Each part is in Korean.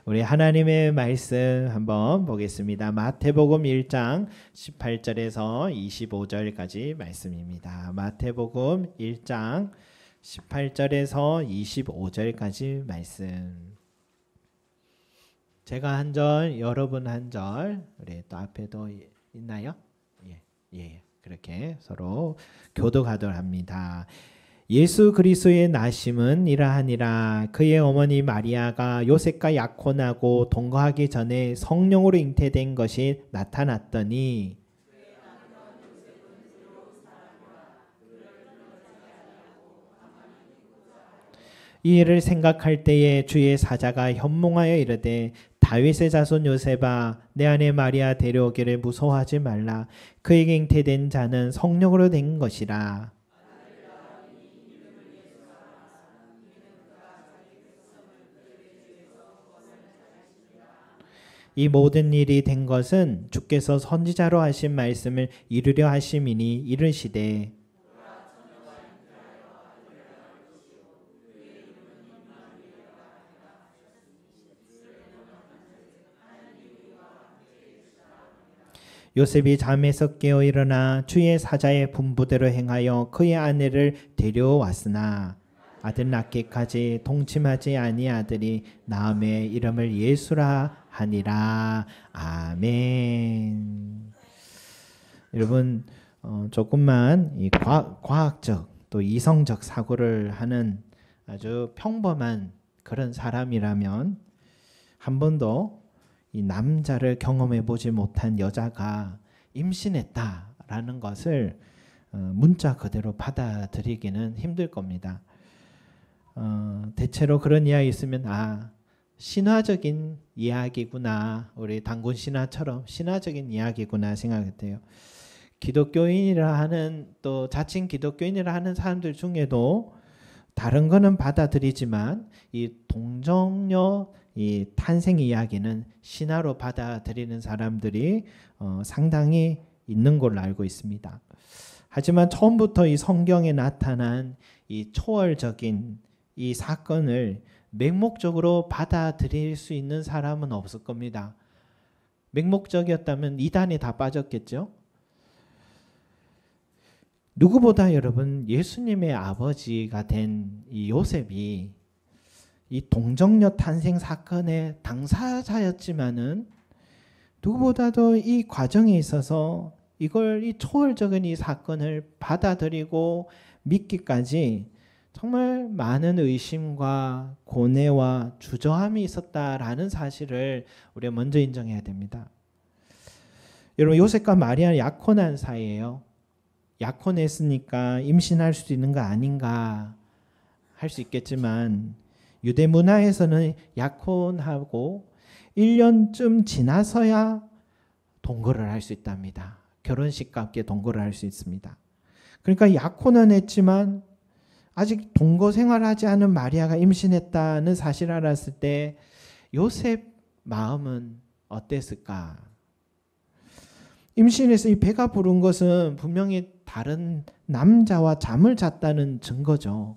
우리 하나님의 말씀 한번 보겠습니다. 마태복음 1장 18절에서 25절까지 말씀입니다. 마태복음 1장 18절에서 25절까지 말씀. 제가 한 절, 여러분 한 절, 우리 또 앞에도 있나요? 예, 그렇게 서로 교독하도록 합니다. 예수 그리스도의 나심은 이러하니라. 그의 어머니 마리아가 요셉과 약혼하고 동거하기 전에 성령으로 잉태된 것이 나타났더니 이 일을 생각할 때에 주의 사자가 현몽하여 이르되 다윗의 자손 요셉아 내 아내 마리아 데려오기를 무서워하지 말라. 그에게 잉태된 자는 성령으로 된 것이라. 이 모든 일이 된 것은 주께서 선지자로 하신 말씀을 이루려 하심이니 이르시되 요셉이 잠에서 깨어 일어나 주의 사자의 분부대로 행하여 그의 아내를 데려왔으나 아들 낳기까지 동침하지 아니하더니 나음의 이름을 예수라 하니라. 아멘. 여러분 조금만 이 과학적 또 이성적 사고를 하는 아주 평범한 그런 사람이라면 한 번도 이 남자를 경험해 보지 못한 여자가 임신했다라는 것을 문자 그대로 받아들이기는 힘들 겁니다. 대체로 그런 이야기 있으면 신화적인 이야기구나, 우리 단군 신화처럼 신화적인 이야기구나 생각했대요. 기독교인이라 하는 또 자칭 기독교인이라 하는 사람들 중에도 다른 거는 받아들이지만 이 동정녀 이 탄생 이야기는 신화로 받아들이는 사람들이 상당히 있는 걸로 알고 있습니다. 하지만 처음부터 이 성경에 나타난 이 초월적인 이 사건을 맹목적으로 받아들일 수 있는 사람은 없을 겁니다. 맹목적이었다면 이단에 다 빠졌겠죠. 누구보다 여러분 예수님의 아버지가 된 이 요셉이 이 동정녀 탄생 사건의 당사자였지만은 누구보다도 이 과정에 있어서 이걸 이 초월적인 이 사건을 받아들이고 믿기까지 정말 많은 의심과 고뇌와 주저함이 있었다라는 사실을 우리가 먼저 인정해야 됩니다. 여러분 요셉과 마리아는 약혼한 사이예요. 약혼했으니까 임신할 수도 있는 거 아닌가 할 수 있겠지만 유대 문화에서는 약혼하고 1년쯤 지나서야 동거를 할 수 있답니다. 결혼식과 함께 동거를 할 수 있습니다. 그러니까 약혼은 했지만 아직 동거 생활하지 않은 마리아가 임신했다는 사실을 알았을 때 요셉 마음은 어땠을까? 임신해서 이 배가 부른 것은 분명히 다른 남자와 잠을 잤다는 증거죠.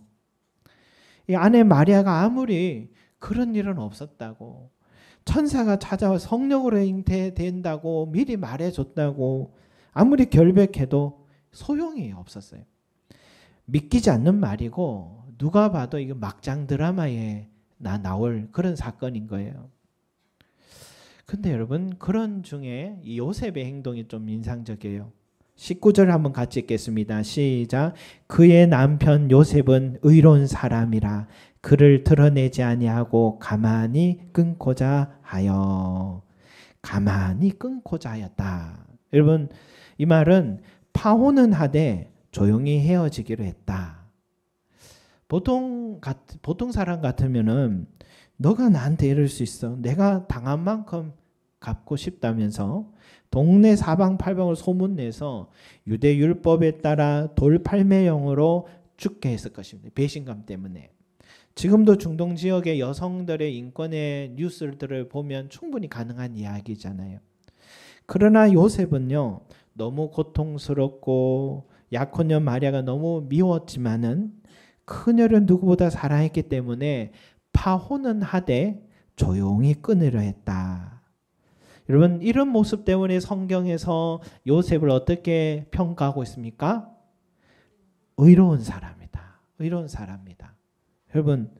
이 아내 마리아가 아무리 그런 일은 없었다고, 천사가 찾아와 성령으로 잉태된다고 미리 말해줬다고 아무리 결백해도 소용이 없었어요. 믿기지 않는 말이고 누가 봐도 이거 막장 드라마에 나올 그런 사건인 거예요. 근데 여러분 그런 중에 이 요셉의 행동이 좀 인상적이에요. 19절 한번 같이 읽겠습니다. 시작. 그의 남편 요셉은 의로운 사람이라 그를 드러내지 아니하고 가만히 끊고자 하여. 가만히 끊고자 하였다. 여러분 이 말은 파혼은 하되 조용히 헤어지기로 했다. 보통 사람 같으면은 너가 나한테 이럴 수 있어. 내가 당한 만큼 갚고 싶다면서 동네 사방팔방을 소문내서 유대 율법에 따라 돌팔매형으로 죽게 했을 것입니다. 배신감 때문에. 지금도 중동 지역의 여성들의 인권의 뉴스들을 보면 충분히 가능한 이야기잖아요. 그러나 요셉은요, 너무 고통스럽고 약혼녀 마리아가 너무 미웠지만은 그녀를 누구보다 사랑했기 때문에 파혼은 하되 조용히 끊으려 했다. 여러분, 이런 모습 때문에 성경에서 요셉을 어떻게 평가하고 있습니까? 의로운 사람이다. 의로운 사람이다. 여러분,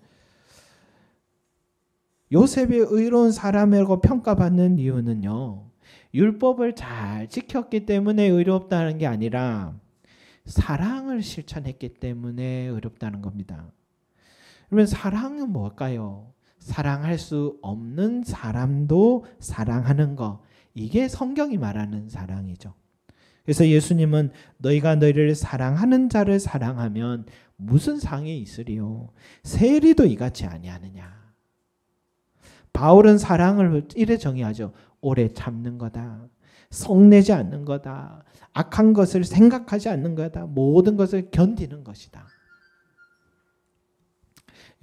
요셉이 의로운 사람이라고 평가받는 이유는요, 율법을 잘 지켰기 때문에 의롭다는 게 아니라 사랑을 실천했기 때문에 의롭다는 겁니다. 그러면 사랑은 뭘까요? 사랑할 수 없는 사람도 사랑하는 거, 이게 성경이 말하는 사랑이죠. 그래서 예수님은 너희가 너희를 사랑하는 자를 사랑하면 무슨 상이 있으리요? 세리도 이같이 아니하느냐. 바울은 사랑을 이래 정의하죠. 오래 참는 거다. 성내지 않는 거다. 악한 것을 생각하지 않는 거다. 모든 것을 견디는 것이다.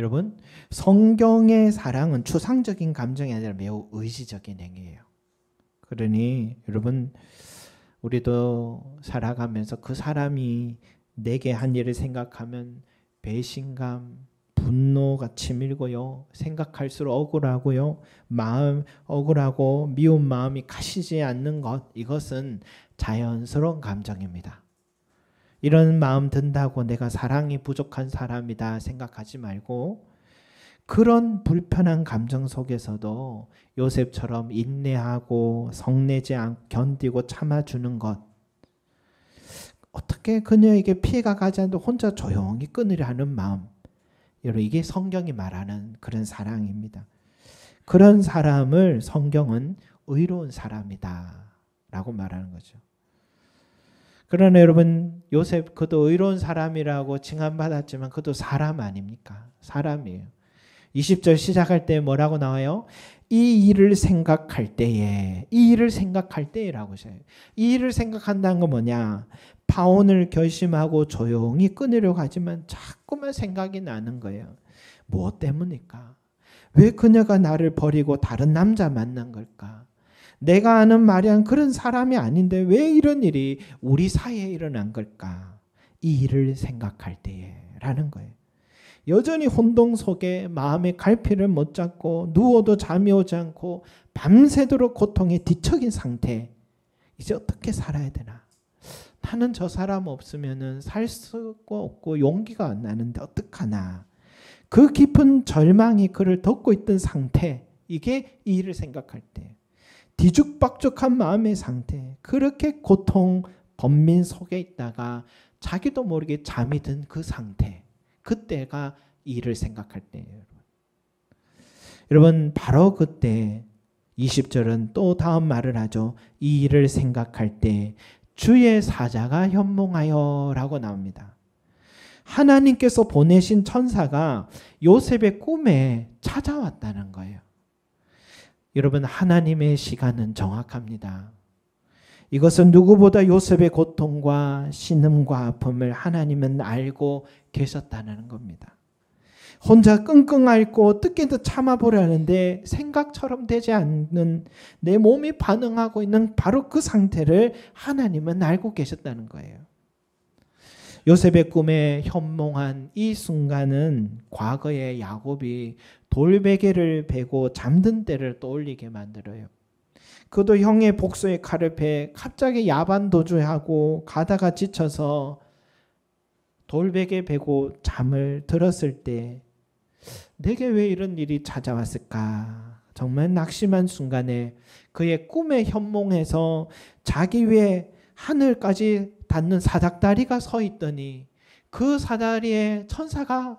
여러분, 성경의 사랑은 추상적인 감정이 아니라 매우 의지적인 행위예요. 그러니 여러분, 우리도 살아가면서 그 사람이 내게 한 일을 생각하면 배신감, 분노가 치밀고요. 생각할수록 억울하고요. 마음 억울하고 미운 마음이 가시지 않는 것, 이것은 자연스러운 감정입니다. 이런 마음 든다고 내가 사랑이 부족한 사람이다 생각하지 말고, 그런 불편한 감정 속에서도 요셉처럼 인내하고 성내지 않고 견디고 참아주는 것, 어떻게 그녀에게 피해가 가지 않도록 혼자 조용히 끊으려 하는 마음, 여러분, 이게 성경이 말하는 그런 사랑입니다. 그런 사람을 성경은 의로운 사람이다 라고 말하는 거죠. 그러나 여러분, 요셉 그도 의로운 사람이라고 칭함받았지만 그도 사람 아닙니까? 사람이에요. 20절 시작할 때 뭐라고 나와요? 이 일을 생각할 때에, 이 일을 생각할 때라고 하셔요. 이 일을 생각한다는 건 뭐냐? 파혼을 결심하고 조용히 끊으려고 하지만 자꾸만 생각이 나는 거예요. 무엇 때문일까? 왜 그녀가 나를 버리고 다른 남자 만난 걸까? 내가 아는 마리아는 그런 사람이 아닌데 왜 이런 일이 우리 사이에 일어난 걸까? 이 일을 생각할 때에 라는 거예요. 여전히 혼동 속에 마음의 갈피를 못 잡고 누워도 잠이 오지 않고 밤새도록 고통에 뒤척인 상태. 이제 어떻게 살아야 되나? 나는 저 사람 없으면 살 수가 없고 용기가 안 나는데 어떡하나? 그 깊은 절망이 그를 덮고 있던 상태, 이게 이 일을 생각할 때 뒤죽박죽한 마음의 상태, 그렇게 고통 번민 속에 있다가 자기도 모르게 잠이 든 그 상태, 그때가 이 일을 생각할 때예요. 여러분, 바로 그때 20절은 또 다음 말을 하죠. 이 일을 생각할 때 주의 사자가 현몽하여 라고 나옵니다. 하나님께서 보내신 천사가 요셉의 꿈에 찾아왔다는 거예요. 여러분, 하나님의 시간은 정확합니다. 이것은 누구보다 요셉의 고통과 신음과 아픔을 하나님은 알고 계셨다는 겁니다. 혼자 끙끙 앓고 어떻게든 참아보려는데 생각처럼 되지 않는 내 몸이 반응하고 있는 바로 그 상태를 하나님은 알고 계셨다는 거예요. 요셉의 꿈에 현몽한 이 순간은 과거에 야곱이 돌베개를 베고 잠든 때를 떠올리게 만들어요. 그도 형의 복수의 칼을 베 갑자기 야반 도주하고 가다가 지쳐서 돌베개 베고 잠을 들었을 때 내게 왜 이런 일이 찾아왔을까? 정말 낙심한 순간에 그의 꿈의 현몽에서 자기 위에 하늘까지 닿는 사닥다리가 서 있더니 그 사다리에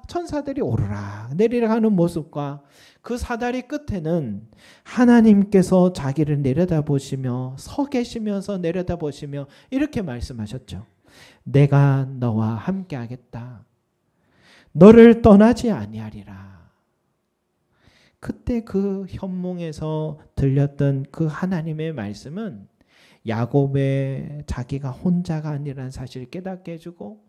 천사들이 오르락 내리락 하는 모습과 그 사다리 끝에는 하나님께서 자기를 내려다보시며 서 계시면서 내려다보시며 이렇게 말씀하셨죠. 내가 너와 함께 하겠다. 너를 떠나지 아니하리라. 그때 그 현몽에서 들렸던 그 하나님의 말씀은 야곱의 자기가 혼자가 아니라는 사실을 깨닫게 해주고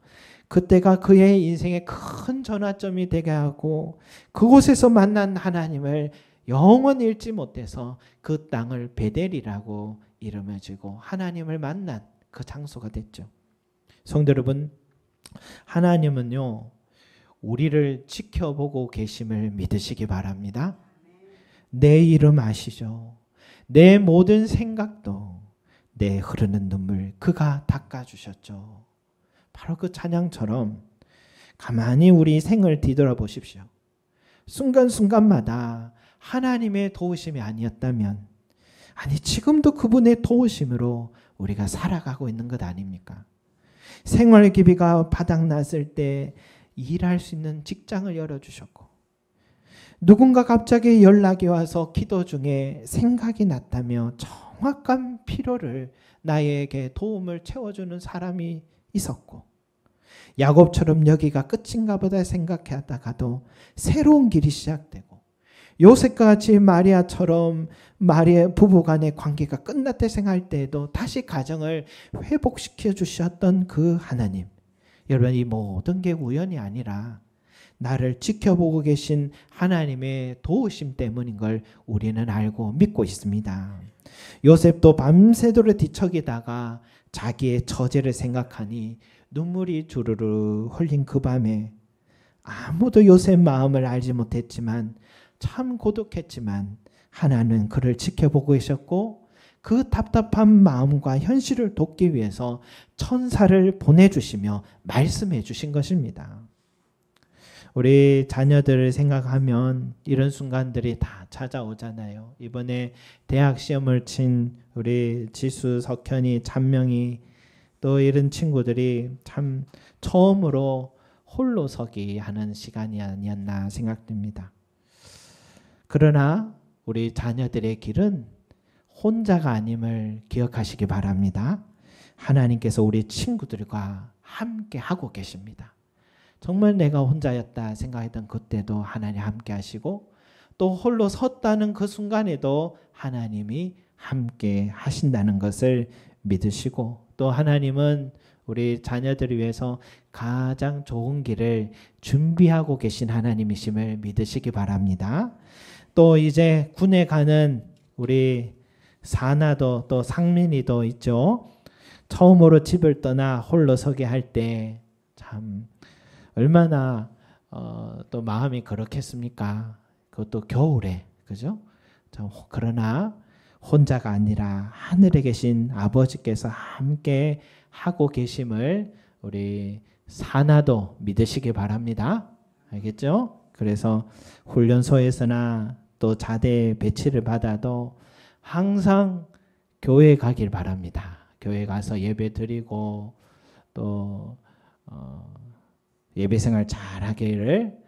그때가 그의 인생의 큰 전환점이 되게 하고 그곳에서 만난 하나님을 영원히 잃지 못해서 그 땅을 베델이라고 이름을 주고 하나님을 만난 그 장소가 됐죠. 성도 여러분, 하나님은요 우리를 지켜보고 계심을 믿으시기 바랍니다. 내 이름 아시죠? 내 모든 생각도 내 흐르는 눈물 그가 닦아주셨죠. 바로 그 찬양처럼 가만히 우리 생을 뒤돌아보십시오. 순간순간마다 하나님의 도우심이 아니었다면, 아니 지금도 그분의 도우심으로 우리가 살아가고 있는 것 아닙니까? 생활 기비가 바닥났을 때 일할 수 있는 직장을 열어주셨고, 누군가 갑자기 연락이 와서 기도 중에 생각이 났다며 정확한 필요를 나에게 도움을 채워주는 사람이 있었고, 야곱처럼 여기가 끝인가 보다 생각하다가도 새로운 길이 시작되고, 요셉과 같이 마리아처럼 마리아 부부간의 관계가 끝났다 생각할 때에도 다시 가정을 회복시켜 주셨던 그 하나님, 여러분 이 모든 게 우연이 아니라 나를 지켜보고 계신 하나님의 도우심 때문인 걸 우리는 알고 믿고 있습니다. 요셉도 밤새도록 뒤척이다가 자기의 처제를 생각하니 눈물이 주르르 흘린 그 밤에 아무도 요셉 마음을 알지 못했지만 참 고독했지만 하나는 그를 지켜보고 계셨고, 그 답답한 마음과 현실을 돕기 위해서 천사를 보내주시며 말씀해 주신 것입니다. 우리 자녀들을 생각하면 이런 순간들이 다 찾아오잖아요. 이번에 대학 시험을 친 우리 지수, 석현이, 찬명이 또 이런 친구들이 참 처음으로 홀로 서기 하는 시간이 아니었나 생각됩니다. 그러나 우리 자녀들의 길은 혼자가 아님을 기억하시기 바랍니다. 하나님께서 우리 친구들과 함께 하고 계십니다. 정말 내가 혼자였다 생각했던 그때도 하나님 함께 하시고, 또 홀로 섰다는 그 순간에도 하나님이 함께 하신다는 것을 믿으시고, 또 하나님은 우리 자녀들을 위해서 가장 좋은 길을 준비하고 계신 하나님이심을 믿으시기 바랍니다. 또 이제 군에 가는 우리 사나도 또 상민이도 있죠. 처음으로 집을 떠나 홀로 서게 할 때 참 얼마나 또 마음이 그렇겠습니까? 그것도 겨울에, 그죠? 그러나 혼자가 아니라 하늘에 계신 아버지께서 함께 하고 계심을 우리 사나도 믿으시기 바랍니다. 알겠죠? 그래서 훈련소에서나 또 자대 배치를 받아도 항상 교회 가길 바랍니다. 교회 가서 예배 드리고 또 예배 생활 잘 하기를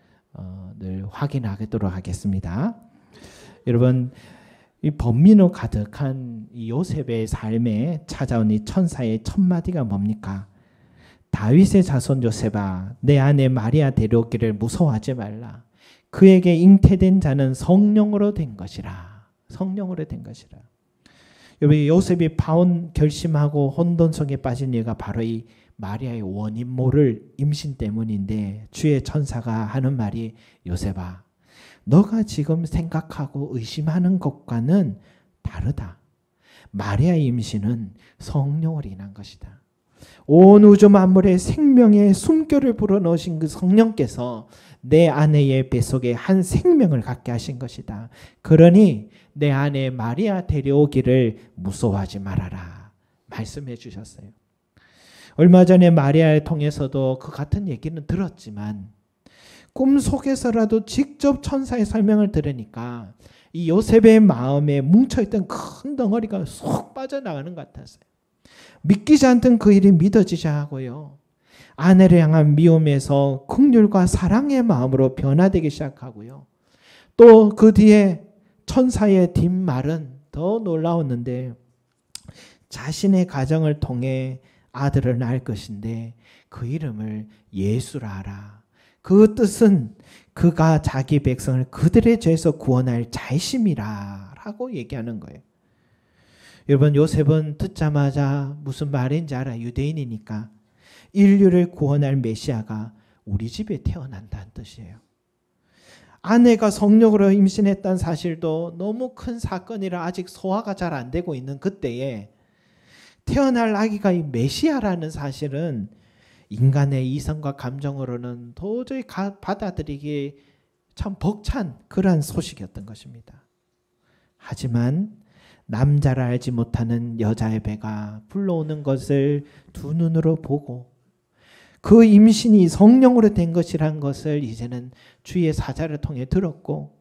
늘 확인하도록 하겠습니다. 여러분, 이 번민으로 가득한 이 요셉의 삶에 찾아온 이 천사의 첫 마디가 뭡니까? 다윗의 자손 요셉아, 내 아내 마리아 데려오기를 무서워하지 말라. 그에게 잉태된 자는 성령으로 된 것이라. 성령으로 된 것이라. 여러분, 요셉이 파혼 결심하고 혼돈 속에 빠진 이유가 바로 이 마리아의 원인 모를 임신 때문인데, 주의 천사가 하는 말이 요셉아, 너가 지금 생각하고 의심하는 것과는 다르다. 마리아의 임신은 성령으로 인한 것이다. 온 우주 만물의 생명의 숨결을 불어넣으신 그 성령께서 내 아내의 뱃속에 한 생명을 갖게 하신 것이다. 그러니 내 아내 마리아 데려오기를 무서워하지 말아라 말씀해 주셨어요. 얼마 전에 마리아를 통해서도 그 같은 얘기는 들었지만 꿈속에서라도 직접 천사의 설명을 들으니까 이 요셉의 마음에 뭉쳐있던 큰 덩어리가 쏙 빠져나가는 것 같았어요. 믿기지 않던 그 일이 믿어지자 하고요. 아내를 향한 미움에서 긍휼과 사랑의 마음으로 변화되기 시작하고요. 또 그 뒤에 천사의 뒷말은 더 놀라웠는데, 자신의 가정을 통해 아들을 낳을 것인데 그 이름을 예수라 하라. 그 뜻은 그가 자기 백성을 그들의 죄에서 구원할 자이심이라 라고 얘기하는 거예요. 여러분, 요셉은 듣자마자 무슨 말인지 알아. 유대인이니까 인류를 구원할 메시아가 우리 집에 태어난다는 뜻이에요. 아내가 성령으로 임신했다는 사실도 너무 큰 사건이라 아직 소화가 잘 안 되고 있는 그때에 태어날 아기가 이 메시아라는 사실은 인간의 이성과 감정으로는 도저히 받아들이기 참 벅찬 그러한 소식이었던 것입니다. 하지만 남자를 알지 못하는 여자의 배가 불러오는 것을 두 눈으로 보고 그 임신이 성령으로 된 것이란 것을 이제는 주의 사자를 통해 들었고,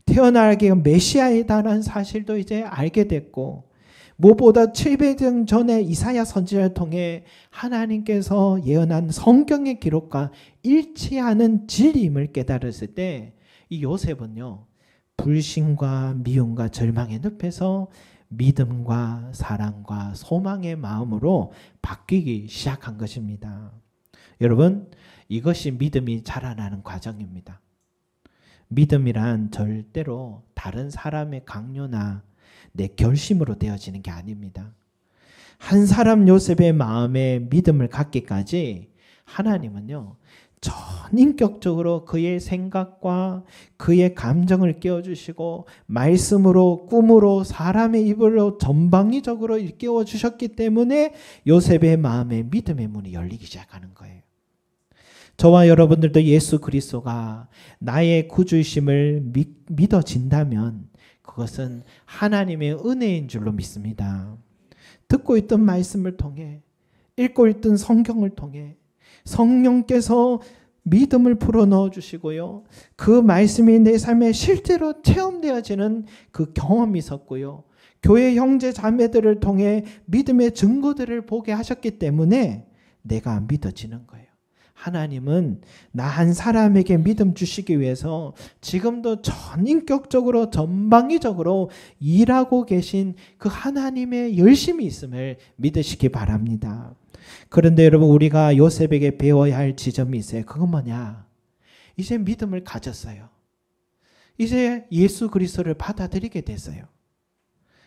태어나게 메시아이다라는 사실도 이제 알게 됐고, 무엇보다 700년 전에 이사야 선지자를 통해 하나님께서 예언한 성경의 기록과 일치하는 진리임을 깨달았을 때 이 요셉은요, 불신과 미움과 절망의 늪에서 믿음과 사랑과 소망의 마음으로 바뀌기 시작한 것입니다. 여러분, 이것이 믿음이 자라나는 과정입니다. 믿음이란 절대로 다른 사람의 강요나 내 결심으로 되어지는 게 아닙니다. 한 사람 요셉의 마음에 믿음을 갖기까지 하나님은요, 전인격적으로 그의 생각과 그의 감정을 깨워주시고 말씀으로, 꿈으로, 사람의 입으로 전방위적으로 일깨워 주셨기 때문에 요셉의 마음에 믿음의 문이 열리기 시작하는 거예요. 저와 여러분들도 예수 그리스도가 나의 구주이심을 믿어진다면 그것은 하나님의 은혜인 줄로 믿습니다. 듣고 있던 말씀을 통해, 읽고 있던 성경을 통해 성령께서 믿음을 불어넣어 주시고요, 그 말씀이 내 삶에 실제로 체험되어지는 그 경험이 있었고요, 교회 형제 자매들을 통해 믿음의 증거들을 보게 하셨기 때문에 내가 믿어지는 거예요. 하나님은 나 한 사람에게 믿음 주시기 위해서 지금도 전인격적으로 전방위적으로 일하고 계신 그 하나님의 열심이 있음을 믿으시기 바랍니다. 그런데 여러분, 우리가 요셉에게 배워야 할 지점이 있어요. 그건 뭐냐? 이제 믿음을 가졌어요. 이제 예수 그리스도를 받아들이게 됐어요.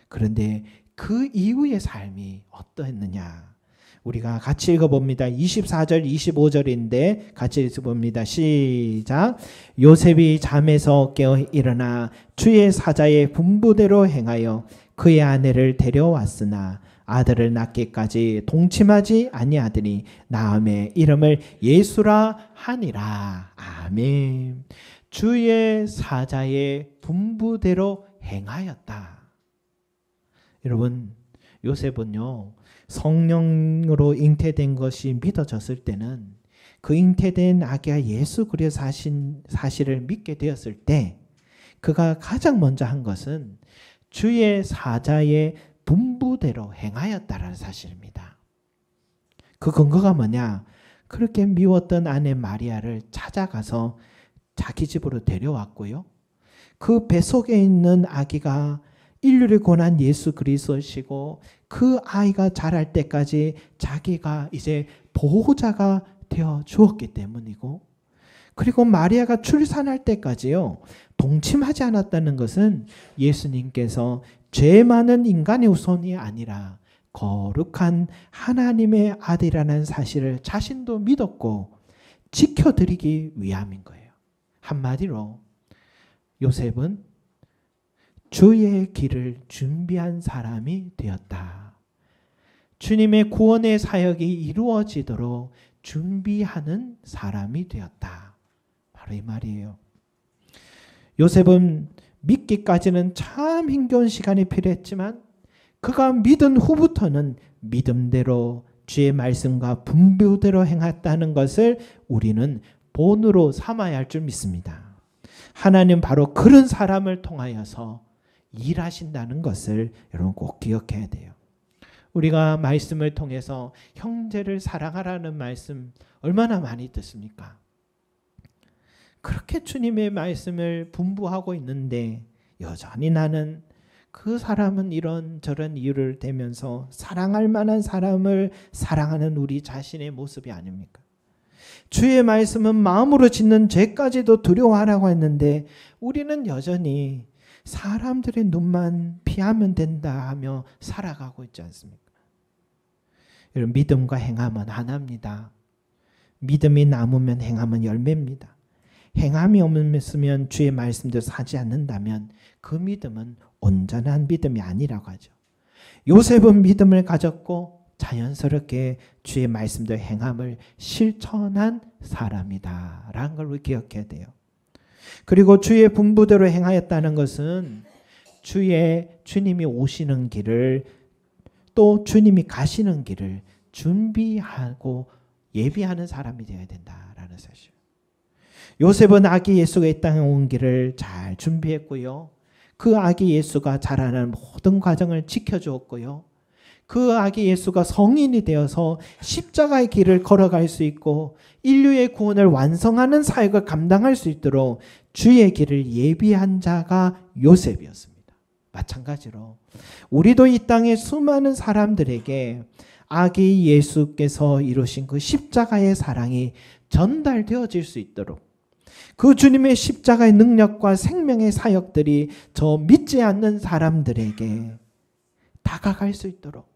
그런데 그 이후의 삶이 어떠했느냐? 우리가 같이 읽어봅니다. 24절 25절인데 같이 읽어봅니다. 시작. 요셉이 잠에서 깨어 일어나 주의 사자의 분부대로 행하여 그의 아내를 데려왔으나 아들을 낳기까지 동침하지 아니하더니 나음의 이름을 예수라 하니라. 아멘. 주의 사자의 분부대로 행하였다. 여러분, 요셉은요, 성령으로 잉태된 것이 믿어졌을 때는 그 잉태된 아기가 예수 그리스도 사실을 믿게 되었을 때 그가 가장 먼저 한 것은 주의 사자의 분부대로 행하였다라는 사실입니다. 그 근거가 뭐냐? 그렇게 미웠던 아내 마리아를 찾아가서 자기 집으로 데려왔고요, 그 뱃속에 있는 아기가 인류를 구원한 예수 그리스도시고 그 아이가 자랄 때까지 자기가 이제 보호자가 되어 주었기 때문이고, 그리고 마리아가 출산할 때까지요, 동침하지 않았다는 것은 예수님께서 죄 많은 인간의 후손이 아니라 거룩한 하나님의 아들이라는 사실을 자신도 믿었고 지켜드리기 위함인 거예요. 한마디로 요셉은 주의 길을 준비한 사람이 되었다. 주님의 구원의 사역이 이루어지도록 준비하는 사람이 되었다. 바로 이 말이에요. 요셉은 믿기까지는 참 힘겨운 시간이 필요했지만 그가 믿은 후부터는 믿음대로 주의 말씀과 분부대로 행했다는 것을 우리는 본으로 삼아야 할 줄 믿습니다. 하나님 바로 그런 사람을 통하여서 일하신다는 것을 여러분 꼭 기억해야 돼요. 우리가 말씀을 통해서 형제를 사랑하라는 말씀 얼마나 많이 듣습니까? 그렇게 주님의 말씀을 분부하고 있는데 여전히 나는 그 사람은 이런 저런 이유를 대면서 사랑할 만한 사람을 사랑하는 우리 자신의 모습이 아닙니까? 주의 말씀은 마음으로 짓는 죄까지도 두려워하라고 했는데 우리는 여전히 사람들의 눈만 피하면 된다 하며 살아가고 있지 않습니까? 여러분, 믿음과 행함은 하나입니다. 믿음이 남으면 행함은 열매입니다. 행함이 없으면 주의 말씀대로 사지 않는다면 그 믿음은 온전한 믿음이 아니라고 하죠. 요셉은 믿음을 가졌고 자연스럽게 주의 말씀대로 행함을 실천한 사람이다 라는 걸 기억해야 돼요. 그리고 주의 분부대로 행하였다는 것은 주님이 오시는 길을 또 주님이 가시는 길을 준비하고 예비하는 사람이 되어야 된다라는 사실. 요셉은 아기 예수가 이 땅에 온 길을 잘 준비했고요. 그 아기 예수가 자라는 모든 과정을 지켜주었고요. 그 아기 예수가 성인이 되어서 십자가의 길을 걸어갈 수 있고 인류의 구원을 완성하는 사역을 감당할 수 있도록 주의 길을 예비한 자가 요셉이었습니다. 마찬가지로 우리도 이 땅의 수많은 사람들에게 아기 예수께서 이루신 그 십자가의 사랑이 전달되어질 수 있도록 그 주님의 십자가의 능력과 생명의 사역들이 저 믿지 않는 사람들에게 다가갈 수 있도록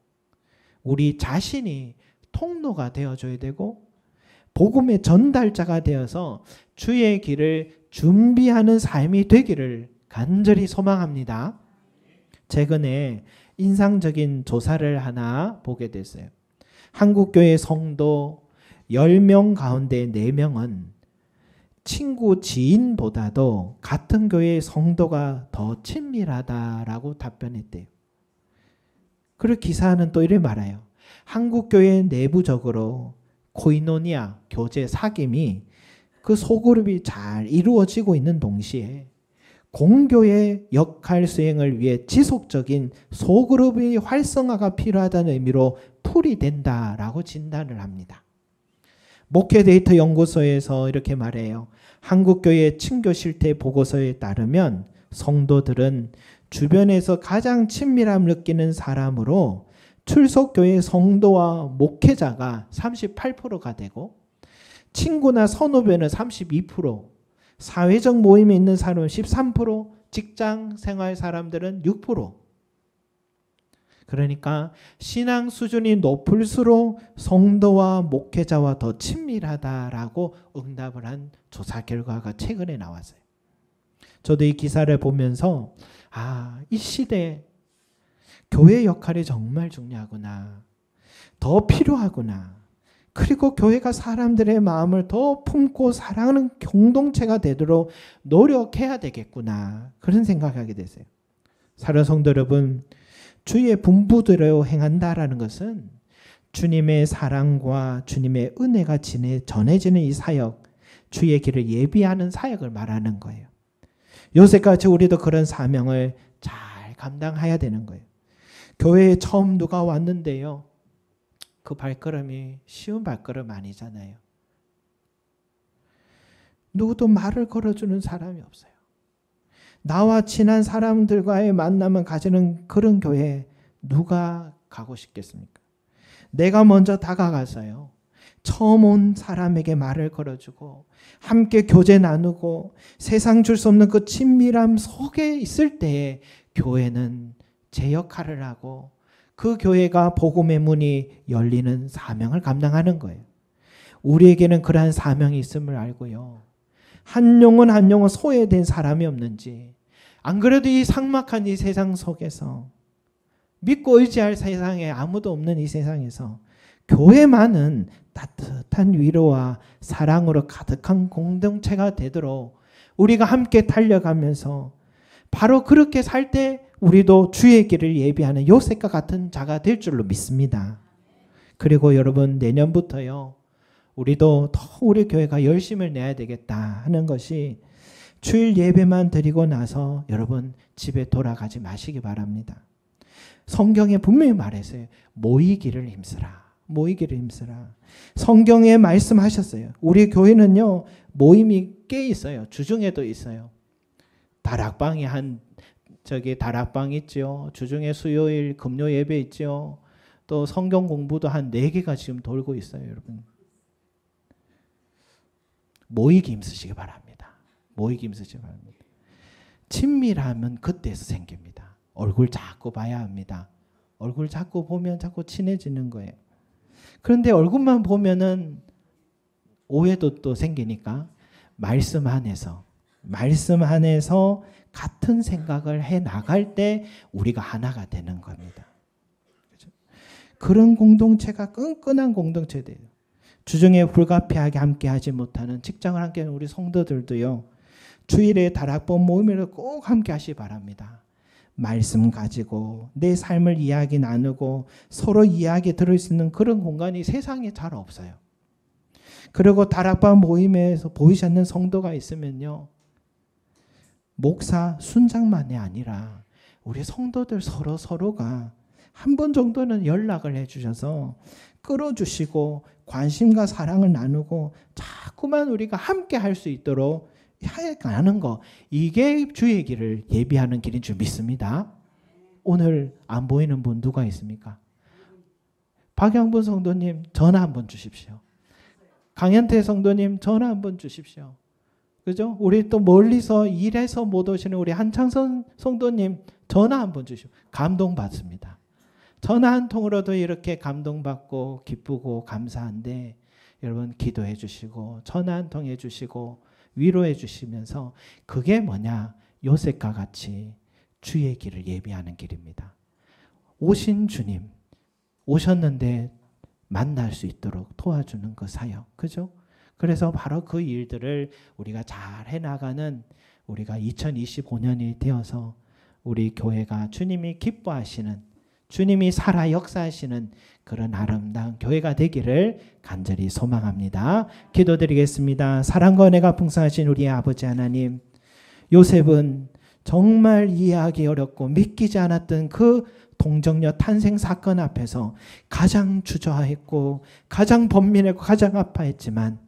우리 자신이 통로가 되어줘야 되고 복음의 전달자가 되어서 주의 길을 준비하는 삶이 되기를 간절히 소망합니다. 최근에 인상적인 조사를 하나 보게 됐어요. 한국교회 성도 10명 가운데 4명은 친구 지인보다도 같은 교회의 성도가 더 친밀하다라고 답변했대요. 그리고 기사는 또 이래 말해요. 한국교회 내부적으로 코이노니아, 교제, 사귐이 그 소그룹이 잘 이루어지고 있는 동시에 공교의 역할 수행을 위해 지속적인 소그룹의 활성화가 필요하다는 의미로 풀이된다라고 진단을 합니다. 목회 데이터 연구소에서 이렇게 말해요. 한국교회 친교 실태 보고서에 따르면 성도들은 주변에서 가장 친밀함을 느끼는 사람으로 출석교회 성도와 목회자가 38%가 되고 친구나 선후배는 32%, 사회적 모임에 있는 사람은 13%, 직장 생활 사람들은 6%. 그러니까 신앙 수준이 높을수록 성도와 목회자와 더 친밀하다라고 응답을 한 조사 결과가 최근에 나왔어요. 저도 이 기사를 보면서 이 시대에 교회 역할이 정말 중요하구나. 더 필요하구나. 그리고 교회가 사람들의 마음을 더 품고 사랑하는 공동체가 되도록 노력해야 되겠구나. 그런 생각하게 됐어요. 사랑하는 성도 여러분, 주의 분부대로 행한다라는 것은 주님의 사랑과 주님의 은혜가 전해지는 이 사역, 주의 길을 예비하는 사역을 말하는 거예요. 요새까지 우리도 그런 사명을 잘 감당해야 되는 거예요. 교회에 처음 누가 왔는데요. 그 발걸음이 쉬운 발걸음 아니잖아요. 누구도 말을 걸어주는 사람이 없어요. 나와 친한 사람들과의 만남을 가지는 그런 교회에 누가 가고 싶겠습니까? 내가 먼저 다가가서요. 처음 온 사람에게 말을 걸어주고 함께 교제 나누고 세상 줄 수 없는 그 친밀함 속에 있을 때에 교회는 제 역할을 하고 그 교회가 복음의 문이 열리는 사명을 감당하는 거예요. 우리에게는 그러한 사명이 있음을 알고요. 한 영혼 소외된 사람이 없는지, 안 그래도 이 삭막한 이 세상 속에서 믿고 의지할 세상에 아무도 없는 이 세상에서 교회만은 따뜻한 위로와 사랑으로 가득한 공동체가 되도록 우리가 함께 달려가면서 바로 그렇게 살 때 우리도 주의 길을 예비하는 요셉과 같은 자가 될 줄로 믿습니다. 그리고 여러분 내년부터요. 우리도 더 우리 교회가 열심을 내야 되겠다 하는 것이 주일 예배만 드리고 나서 여러분 집에 돌아가지 마시기 바랍니다. 성경에 분명히 말했어요. 모이기를 힘쓰라. 모이기를 힘쓰라. 성경에 말씀하셨어요. 우리 교회는요. 모임이 꽤 있어요. 주중에도 있어요. 다락방이 다락방 있죠. 주중에 수요일 금요 예배 있죠. 또 성경 공부도 한 4개가 지금 돌고 있어요, 여러분. 모이기 힘쓰시기 바랍니다. 모이기 힘쓰시기 바랍니다. 친밀함은 그때서 생깁니다. 얼굴 자꾸 봐야 합니다. 얼굴 자꾸 보면 자꾸 친해지는 거예요. 그런데 얼굴만 보면은 오해도 또 생기니까 말씀 안에서 같은 생각을 해 나갈 때 우리가 하나가 되는 겁니다. 그렇죠? 그런 공동체가 끈끈한 공동체돼요. 주중에 불가피하게 함께하지 못하는 직장을 함께하는 우리 성도들도요. 주일에 다락방 모임을 꼭 함께하시기 바랍니다. 말씀 가지고 내 삶을 이야기 나누고 서로 이야기 들을 수 있는 그런 공간이 세상에 잘 없어요. 그리고 다락방 모임에서 보이지 않는 성도가 있으면요, 목사 순장만이 아니라 우리 성도들 서로가 한 번 정도는 연락을 해주셔서 끌어주시고 관심과 사랑을 나누고 자꾸만 우리가 함께 할 수 있도록 해가는 거, 이게 주의 길을 예비하는 길인 줄 믿습니다. 오늘 안 보이는 분 누가 있습니까? 박영분 성도님 전화 한번 주십시오. 강현태 성도님 전화 한번 주십시오. 그죠? 우리 또 멀리서 일해서 못 오시는 우리 한창선 성도님 전화 한번 주십시오. 감동받습니다. 전화 한 통으로도 이렇게 감동받고 기쁘고 감사한데, 여러분 기도해 주시고 전화 한 통 해주시고 위로해 주시면서, 그게 뭐냐, 요셉과 같이 주의 길을 예비하는 길입니다. 오신 주님, 오셨는데 만날 수 있도록 도와주는 그 사역, 그죠? 그래서 바로 그 일들을 우리가 잘 해나가는, 우리가 2025년이 되어서 우리 교회가 주님이 기뻐하시는, 주님이 살아 역사하시는 그런 아름다운 교회가 되기를 간절히 소망합니다. 기도드리겠습니다. 사랑과 은혜가 풍성하신 우리 아버지 하나님, 요셉은 정말 이해하기 어렵고 믿기지 않았던 그 동정녀 탄생 사건 앞에서 가장 주저했고 가장 번민했고 가장 아파했지만,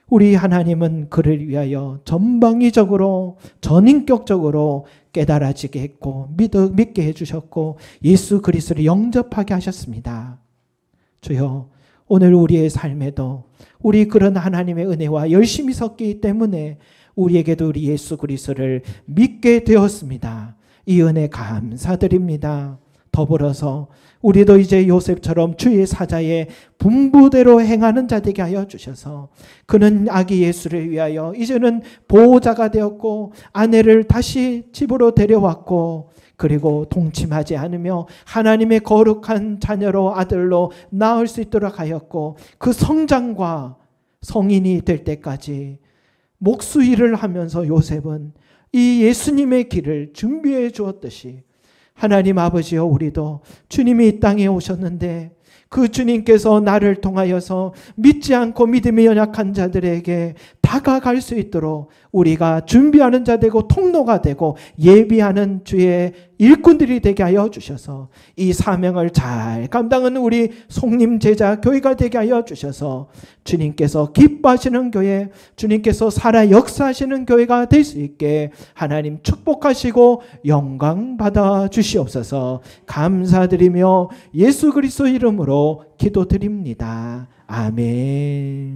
우리 하나님은 그를 위하여 전방위적으로 전인격적으로 깨달아지게 했고 믿게 해주셨고 예수 그리스도를 영접하게 하셨습니다. 주여, 오늘 우리의 삶에도 우리 그런 하나님의 은혜와 열심히 섰기 때문에 우리에게도 우리 예수 그리스도를 믿게 되었습니다. 이 은혜 감사드립니다. 더불어서 우리도 이제 요셉처럼 주의 사자의 분부대로 행하는 자 되게 하여 주셔서, 그는 아기 예수를 위하여 이제는 보호자가 되었고 아내를 다시 집으로 데려왔고, 그리고 동침하지 않으며 하나님의 거룩한 자녀로, 아들로 낳을 수 있도록 하였고, 그 성장과 성인이 될 때까지 목수일을 하면서 요셉은 이 예수님의 길을 준비해 주었듯이, 하나님 아버지여, 우리도 주님이 이 땅에 오셨는데 그 주님께서 나를 통하여서 믿지 않고 믿음이 연약한 자들에게 다가갈 수 있도록 우리가 준비하는 자 되고 통로가 되고 예비하는 주의 일꾼들이 되게 하여 주셔서 이 사명을 잘 감당하는 우리 속림 제자 교회가 되게 하여 주셔서 주님께서 기뻐하시는 교회, 주님께서 살아 역사하시는 교회가 될 수 있게 하나님 축복하시고 영광 받아 주시옵소서. 감사드리며 예수 그리스도 이름으로 기도드립니다. 아멘.